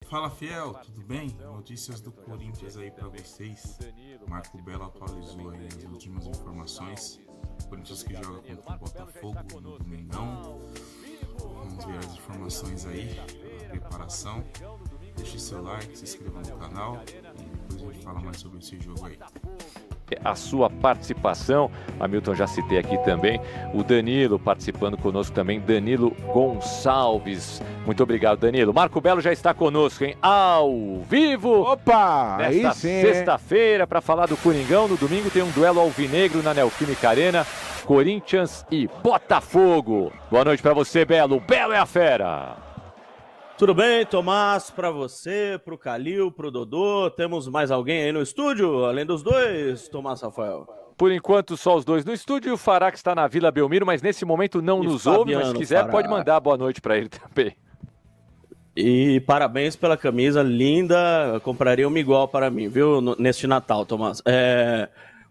Fala, Fiel, tudo bem? Notícias do Corinthians aí pra vocês. Marco Belo atualizou aí as últimas informações. Corinthians que joga contra o Botafogo no domingão. Vamos ver as informações aí, a preparação. Deixe seu like, se inscreva no canal e depois a gente fala mais sobre esse jogo aí. A sua participação, Hamilton, já citei aqui também, o Danilo participando conosco também, Danilo Gonçalves. Muito obrigado, Danilo. Marco Belo já está conosco, hein? Ao vivo! Opa! Nesta sexta-feira, para falar do Coringão. No domingo tem um duelo alvinegro na Neoquímica Arena, Corinthians e Botafogo. Boa noite para você, Belo. O Belo é a fera! Tudo bem, Tomás? Para você, para o Calil, para o Dodô. Temos mais alguém aí no estúdio, além dos dois, Tomás Rafael? Por enquanto, só os dois no estúdio. O Fará que está na Vila Belmiro, mas nesse momento não nos ouve. Mas se quiser, Fará, pode mandar boa noite para ele também. E parabéns pela camisa linda. Compraria uma igual para mim, viu? Neste Natal, Tomás.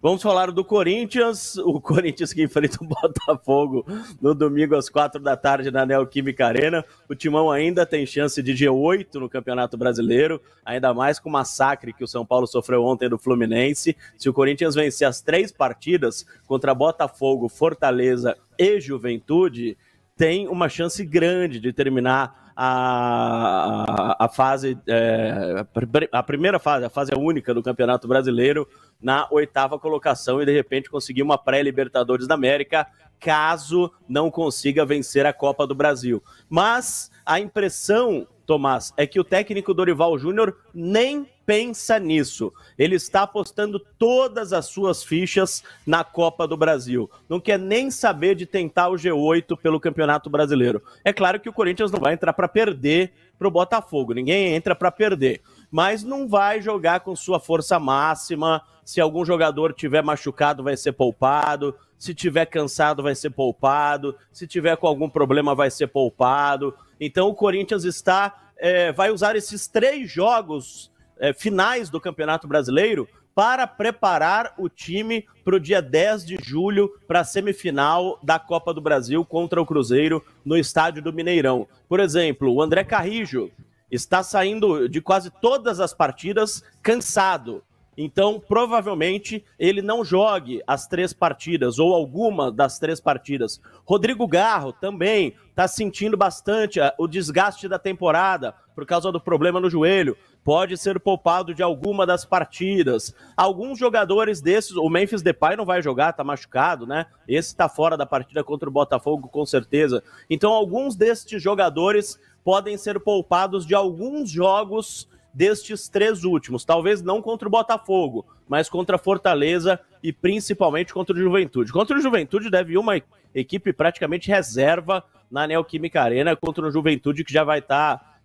Vamos falar do Corinthians, o Corinthians que enfrenta o Botafogo no domingo às 4 da tarde na Neoquímica Arena. O Timão ainda tem chance de G8 no Campeonato Brasileiro, ainda mais com o massacre que o São Paulo sofreu ontem do Fluminense. Se o Corinthians vencer as 3 partidas contra Botafogo, Fortaleza e Juventude, tem uma chance grande de terminar a fase, a primeira fase, a fase única do Campeonato Brasileiro, na 8ª colocação e de repente conseguir uma pré-Libertadores da América, caso não consiga vencer a Copa do Brasil. Mas a impressão, Tomás, é que o técnico Dorival Júnior nem pensa nisso. Ele está apostando todas as suas fichas na Copa do Brasil. Não quer nem saber de tentar o G8 pelo Campeonato Brasileiro. É claro que o Corinthians não vai entrar para perder para o Botafogo. Ninguém entra para perder. Mas não vai jogar com sua força máxima. Se algum jogador tiver machucado, vai ser poupado. Se tiver cansado, vai ser poupado. Se tiver com algum problema, vai ser poupado. Então o Corinthians vai usar esses 3 jogos finais do Campeonato Brasileiro para preparar o time para o dia 10 de julho para a semifinal da Copa do Brasil contra o Cruzeiro no estádio do Mineirão. Por exemplo, o André Carrijo está saindo de quase todas as partidas cansado. Então, provavelmente, ele não jogue as 3 partidas, ou alguma das 3 partidas. Rodrigo Garro também está sentindo bastante o desgaste da temporada por causa do problema no joelho. Pode ser poupado de alguma das partidas. Alguns jogadores desses, o Memphis Depay não vai jogar, tá machucado, né? Esse tá fora da partida contra o Botafogo, com certeza. Então, alguns destes jogadores podem ser poupados de alguns jogos destes 3 últimos, talvez não contra o Botafogo, mas contra a Fortaleza e principalmente contra o Juventude. Contra o Juventude deve ir uma equipe praticamente reserva na Neoquímica Arena contra o Juventude, que já vai estar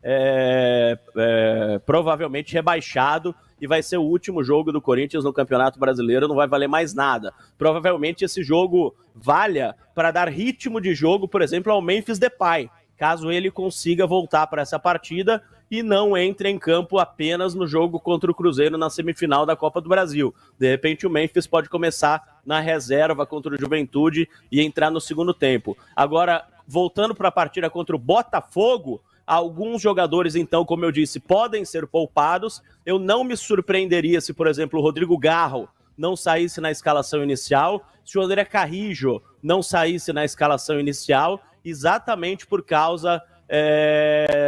provavelmente rebaixado e vai ser o último jogo do Corinthians no Campeonato Brasileiro, não vai valer mais nada. Provavelmente esse jogo valha para dar ritmo de jogo, por exemplo, ao Memphis Depay, caso ele consiga voltar para essa partida e não entre em campo apenas no jogo contra o Cruzeiro na semifinal da Copa do Brasil. De repente o Memphis pode começar na reserva contra o Juventude e entrar no segundo tempo. Agora, voltando para a partida contra o Botafogo, alguns jogadores, então, como eu disse, podem ser poupados. Eu não me surpreenderia se, por exemplo, o Rodrigo Garro não saísse na escalação inicial, se o André Carrijo não saísse na escalação inicial, exatamente por causa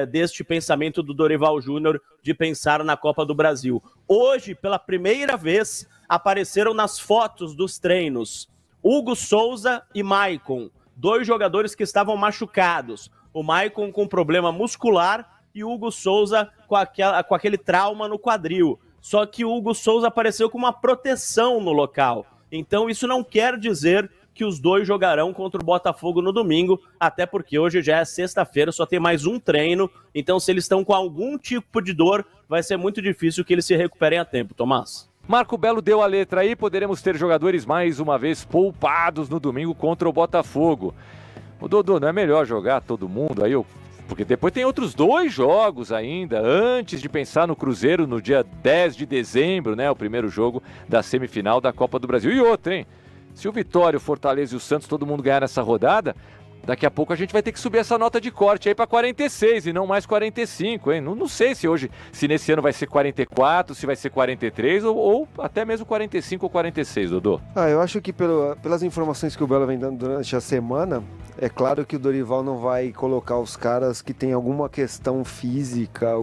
deste pensamento do Dorival Júnior de pensar na Copa do Brasil. Hoje, pela primeira vez, apareceram nas fotos dos treinos Hugo Souza e Maicon, 2 jogadores que estavam machucados. O Maicon com problema muscular e o Hugo Souza com aquele trauma no quadril. Só que o Hugo Souza apareceu com uma proteção no local. Então isso não quer dizer que os 2 jogarão contra o Botafogo no domingo, até porque hoje já é sexta-feira, só tem mais um treino. Então se eles estão com algum tipo de dor, vai ser muito difícil que eles se recuperem a tempo, Tomás. Marco Belo deu a letra aí, poderemos ter jogadores mais uma vez poupados no domingo contra o Botafogo. O Dodô, não é melhor jogar todo mundo aí? Porque depois tem outros 2 jogos ainda, antes de pensar no Cruzeiro no dia 10 de dezembro, né? O primeiro jogo da semifinal da Copa do Brasil. E outro, hein? Se o Vitória, o Fortaleza e o Santos, todo mundo ganhar nessa rodada, daqui a pouco a gente vai ter que subir essa nota de corte aí para 46 e não mais 45, hein? Não sei se nesse ano vai ser 44, se vai ser 43 ou até mesmo 45 ou 46, Dodô. Eu acho que pelas informações que o Belo vem dando durante a semana, é claro que o Dorival não vai colocar os caras que têm alguma questão física,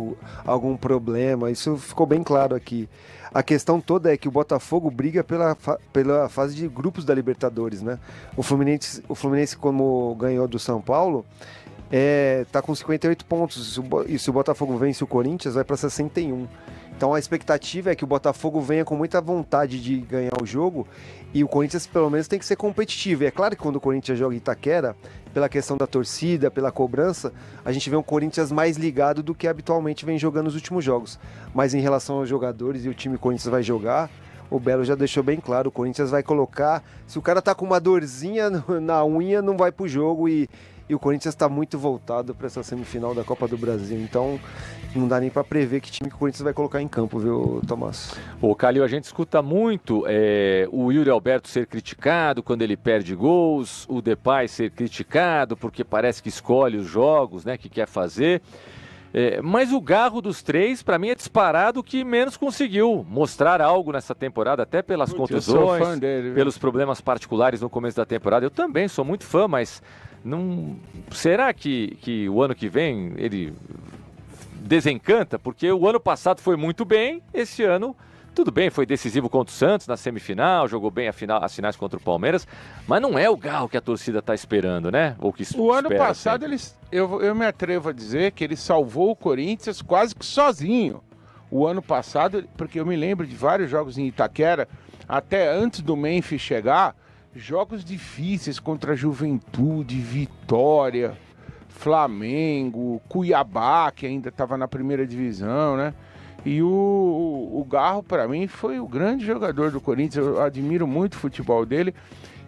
algum problema, isso ficou bem claro aqui. A questão toda é que o Botafogo briga pela fase de grupos da Libertadores, né? O Fluminense, como ganhou do São Paulo, tá com 58 pontos. E se o Botafogo vence o Corinthians, vai para 61. Então a expectativa é que o Botafogo venha com muita vontade de ganhar o jogo e o Corinthians pelo menos tem que ser competitivo. E é claro que quando o Corinthians joga em Itaquera, pela questão da torcida, pela cobrança, a gente vê um Corinthians mais ligado do que habitualmente vem jogando nos últimos jogos. Mas em relação aos jogadores e o time que o Corinthians vai jogar, o Belo já deixou bem claro, o Corinthians vai colocar... Se o cara tá com uma dorzinha na unha, não vai pro jogo e o Corinthians está muito voltado para essa semifinal da Copa do Brasil. Então, não dá nem para prever que time que o Corinthians vai colocar em campo, viu, Tomás? Ô, Calil, a gente escuta muito o Yuri Alberto ser criticado quando ele perde gols, o Depay ser criticado porque parece que escolhe os jogos, né, que quer fazer. Mas o Garro dos três, para mim, é disparado o que menos conseguiu mostrar algo nessa temporada, até pelas contusões, pelos problemas particulares no começo da temporada. Eu também sou muito fã, mas... será que o ano que vem ele desencanta? Porque o ano passado foi muito bem, esse ano tudo bem, foi decisivo contra o Santos na semifinal, jogou bem as finais contra o Palmeiras, mas não é o Garro que a torcida está esperando, né? Ou que o ano passado eu me atrevo a dizer que ele salvou o Corinthians quase que sozinho. O ano passado, porque eu me lembro de vários jogos em Itaquera, até antes do Memphis chegar, jogos difíceis contra Juventude, Vitória, Flamengo, Cuiabá, que ainda estava na primeira divisão, né? E o Garro, para mim, foi o grande jogador do Corinthians. Eu admiro muito o futebol dele.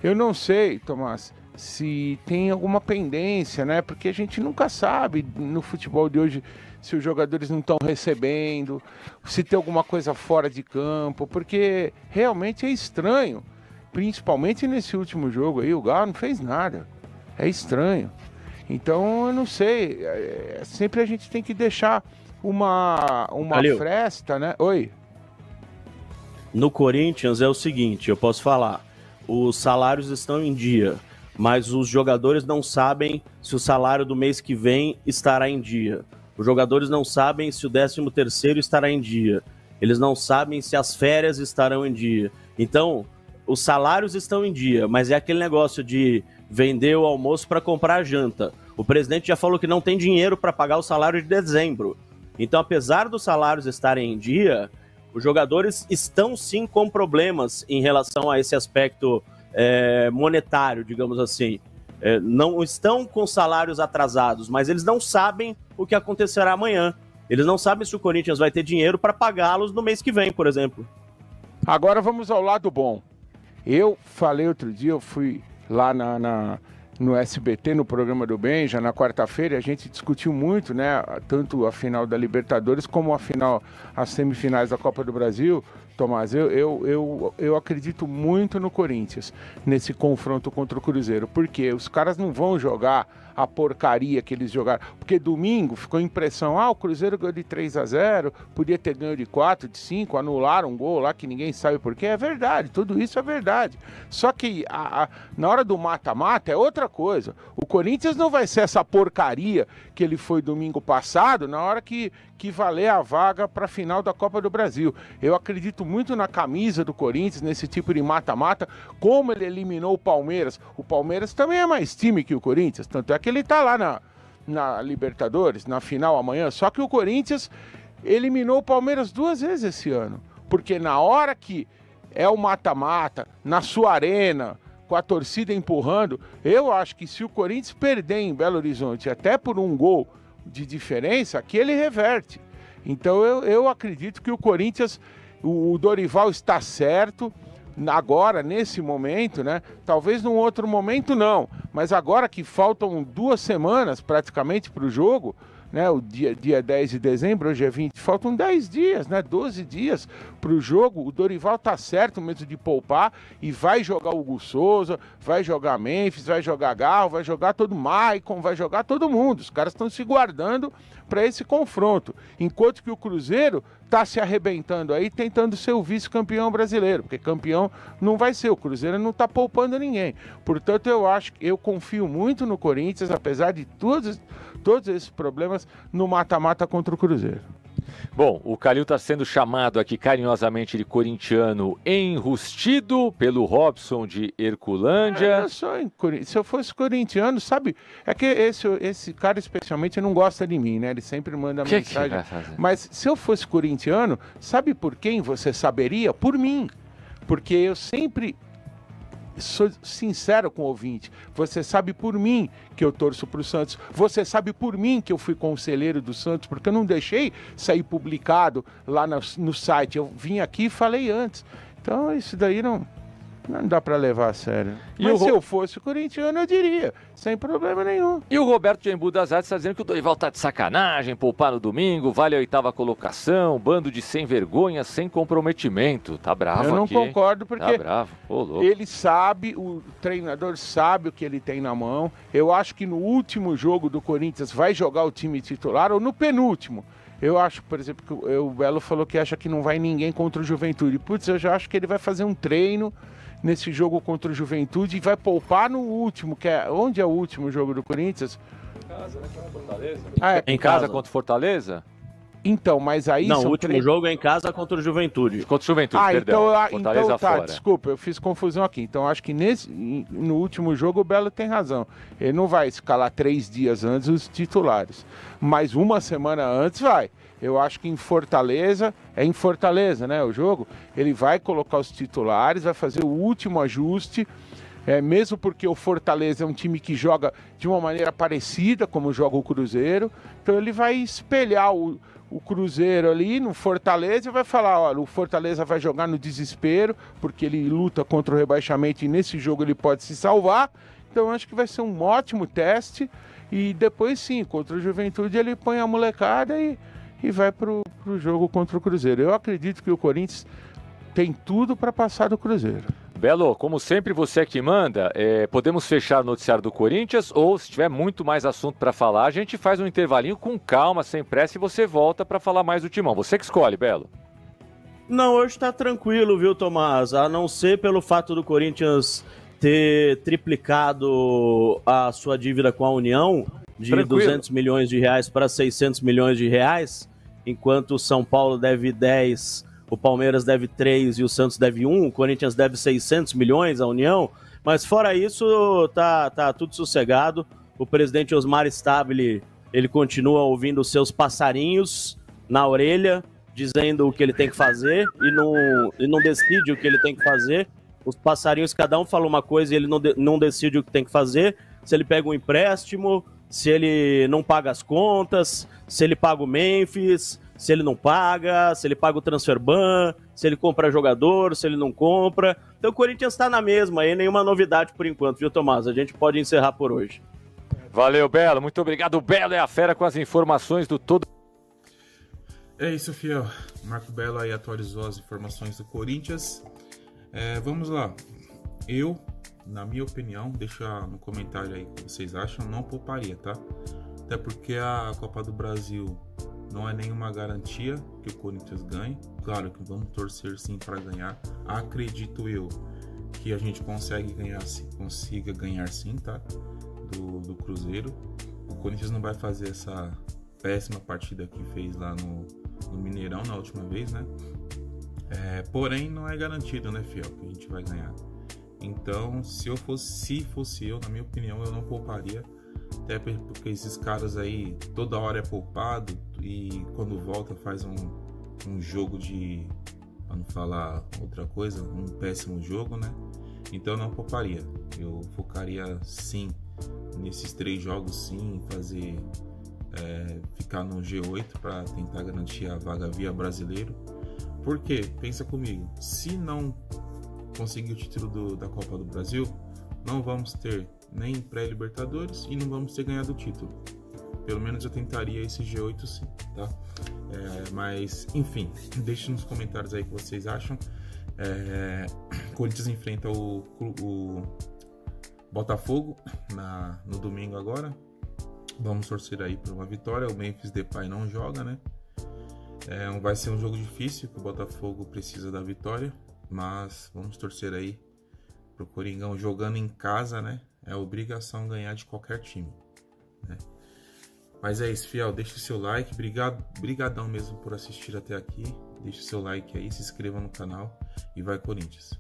Eu não sei, Tomás, se tem alguma pendência, né? Porque a gente nunca sabe no futebol de hoje se os jogadores não estão recebendo, se tem alguma coisa fora de campo, porque realmente é estranho. Principalmente nesse último jogo aí, o Garro não fez nada. É estranho. Então, eu não sei. Sempre a gente tem que deixar uma fresta, né? Oi? No Corinthians é o seguinte, eu posso falar. Os salários estão em dia, mas os jogadores não sabem se o salário do mês que vem estará em dia. Os jogadores não sabem se o 13º estará em dia. Eles não sabem se as férias estarão em dia. Então... os salários estão em dia, mas é aquele negócio de vender o almoço para comprar a janta. O presidente já falou que não tem dinheiro para pagar o salário de dezembro. Então, apesar dos salários estarem em dia, os jogadores estão sim com problemas em relação a esse aspecto monetário, digamos assim. Não estão com salários atrasados, mas eles não sabem o que acontecerá amanhã. Eles não sabem se o Corinthians vai ter dinheiro para pagá-los no mês que vem, por exemplo. Agora vamos ao lado bom. Eu falei outro dia, eu fui lá no SBT, no programa do Benja, na quarta-feira, a gente discutiu muito, né, tanto a final da Libertadores como as semifinais da Copa do Brasil. Tomás, eu acredito muito no Corinthians, nesse confronto contra o Cruzeiro, porque os caras não vão jogar a porcaria que eles jogaram, porque domingo ficou a impressão, o Cruzeiro ganhou de 3-0, podia ter ganho de 4, de 5, anularam um gol lá que ninguém sabe por quê. É verdade, tudo isso é verdade, só que na hora do mata-mata é outra coisa. O Corinthians não vai ser essa porcaria que ele foi domingo passado, na hora que valer a vaga para a final da Copa do Brasil. Eu acredito muito na camisa do Corinthians, nesse tipo de mata-mata, como ele eliminou o Palmeiras. O Palmeiras também é mais time que o Corinthians, tanto é que ele está lá na Libertadores, na final amanhã, só que o Corinthians eliminou o Palmeiras 2 vezes esse ano, porque na hora que é o mata-mata, na sua arena, com a torcida empurrando, eu acho que se o Corinthians perder em Belo Horizonte, até por um gol de diferença, aqui ele reverte. Então eu acredito que o Corinthians, o Dorival está certo, agora, nesse momento, né? Talvez num outro momento não, mas agora que faltam 2 semanas praticamente para o jogo, né? O dia 10 de dezembro, hoje é 20, faltam 10 dias, né? 12 dias para o jogo. O Dorival tá certo mesmo de poupar e vai jogar o Hugo Souza, vai jogar Memphis, vai jogar Garro, vai jogar todo Maicon, vai jogar todo mundo. Os caras estão se guardando para esse confronto. Enquanto que o Cruzeiro está se arrebentando aí, tentando ser o vice-campeão brasileiro, porque campeão não vai ser. O Cruzeiro não está poupando ninguém. Portanto, eu confio muito no Corinthians, apesar de todos esses problemas, no mata-mata contra o Cruzeiro. Bom, o Calil está sendo chamado aqui carinhosamente de corintiano enrustido pelo Robson de Herculândia. Se eu fosse corintiano, sabe? É que esse cara especialmente não gosta de mim, né? Ele sempre manda mensagem. Mas se eu fosse corintiano, sabe por quem você saberia? Por mim. Porque eu sempre sou sincero com o ouvinte. Você sabe por mim que eu torço para o Santos. Você sabe por mim que eu fui conselheiro do Santos, porque eu não deixei sair publicado lá no site. Eu vim aqui e falei antes. Então isso daí não dá para levar a sério. Mas se eu fosse corintiano, eu diria, sem problema nenhum. E o Roberto de Embu das Artes está dizendo que o Dorival tá de sacanagem, poupar no domingo, vale a 8ª colocação, bando de sem vergonha, sem comprometimento. Tá bravo aqui. Eu não concordo, porque tá bravo. Ele sabe, o treinador sabe o que ele tem na mão. Eu acho que no último jogo do Corinthians vai jogar o time titular, ou no penúltimo. Eu acho, por exemplo, que o Belo falou que acha que não vai ninguém contra o Juventude. Putz, eu já acho que ele vai fazer um treino nesse jogo contra o Juventude e vai poupar no último, que é... Onde é o último jogo do Corinthians? Em casa, né? Contra Fortaleza. Em casa contra Fortaleza? Então, mas aí... Não, o último jogo é em casa contra o Juventude. Contra o Juventude, perdão. Então tá, fora. Desculpa, eu fiz confusão aqui. Então acho que no último jogo o Belo tem razão. Ele não vai escalar 3 dias antes os titulares. Mas uma semana antes vai. Eu acho que em Fortaleza, né, o jogo, ele vai colocar os titulares, vai fazer o último ajuste, mesmo porque o Fortaleza é um time que joga de uma maneira parecida como joga o Cruzeiro, então ele vai espelhar o Cruzeiro ali no Fortaleza e vai falar, olha, o Fortaleza vai jogar no desespero, porque ele luta contra o rebaixamento e nesse jogo ele pode se salvar, então eu acho que vai ser um ótimo teste, e depois sim, contra o Juventude ele põe a molecada e vai pro jogo contra o Cruzeiro. Eu acredito que o Corinthians tem tudo para passar do Cruzeiro. Belo, como sempre você é que manda, podemos fechar o noticiário do Corinthians ou se tiver muito mais assunto para falar, a gente faz um intervalinho com calma, sem pressa e você volta para falar mais do Timão. Você que escolhe, Belo. Não, hoje tá tranquilo, viu, Tomás? A não ser pelo fato do Corinthians ter triplicado a sua dívida com a União de tranquilo. 200 milhões de reais para 600 milhões de reais, enquanto o São Paulo deve 10, o Palmeiras deve 3 e o Santos deve 1, o Corinthians deve 600 milhões à União, mas fora isso tá tudo sossegado. O presidente Osmar Stabile, ele continua ouvindo os seus passarinhos na orelha, dizendo o que ele tem que fazer e não decide o que ele tem que fazer. Os passarinhos, cada um fala uma coisa e ele não decide o que tem que fazer. Se ele pega um empréstimo, se ele não paga as contas, se ele paga o Memphis, se ele não paga, se ele paga o transfer ban, se ele compra jogador, se ele não compra. Então o Corinthians está na mesma aí, nenhuma novidade por enquanto, viu, Tomás? A gente pode encerrar por hoje. Valeu, Belo, muito obrigado. O Belo é a fera com as informações do todo. É isso, fiel. Marco Belo aí atualizou as informações do Corinthians. Vamos lá. Eu, na minha opinião, deixa no comentário aí o que vocês acham, não pouparia, tá? Até porque a Copa do Brasil não é nenhuma garantia que o Corinthians ganhe. Claro que vamos torcer sim para ganhar. Acredito eu que a gente consiga ganhar sim, tá? Do Cruzeiro. O Corinthians não vai fazer essa péssima partida que fez lá no Mineirão na última vez, né? Porém, não é garantido, né, fiel, que a gente vai ganhar. Então, se fosse eu, na minha opinião, eu não pouparia. Até porque esses caras aí, toda hora é poupado e quando volta faz um jogo de, para não falar outra coisa, um péssimo jogo, né? Então, eu não pouparia. Eu focaria, sim, nesses 3 jogos, sim, fazer... ficar no G8 para tentar garantir a vaga via brasileiro. Porque, pensa comigo, se não conseguir o título da Copa do Brasil, não vamos ter nem pré-Libertadores e não vamos ter ganhado o título. pelo menos eu tentaria esse G8 sim, tá? Mas, enfim, deixe nos comentários aí o que vocês acham. Corinthians enfrenta o Botafogo no domingo agora. Vamos torcer aí por uma vitória. O Memphis Depay não joga, né? Vai ser um jogo difícil, que o Botafogo precisa da vitória, mas vamos torcer aí pro Coringão jogando em casa, né? É obrigação ganhar de qualquer time, né? Mas é isso, fiel, deixa o seu like, brigadão mesmo por assistir até aqui, deixa o seu like aí, se inscreva no canal e vai Corinthians!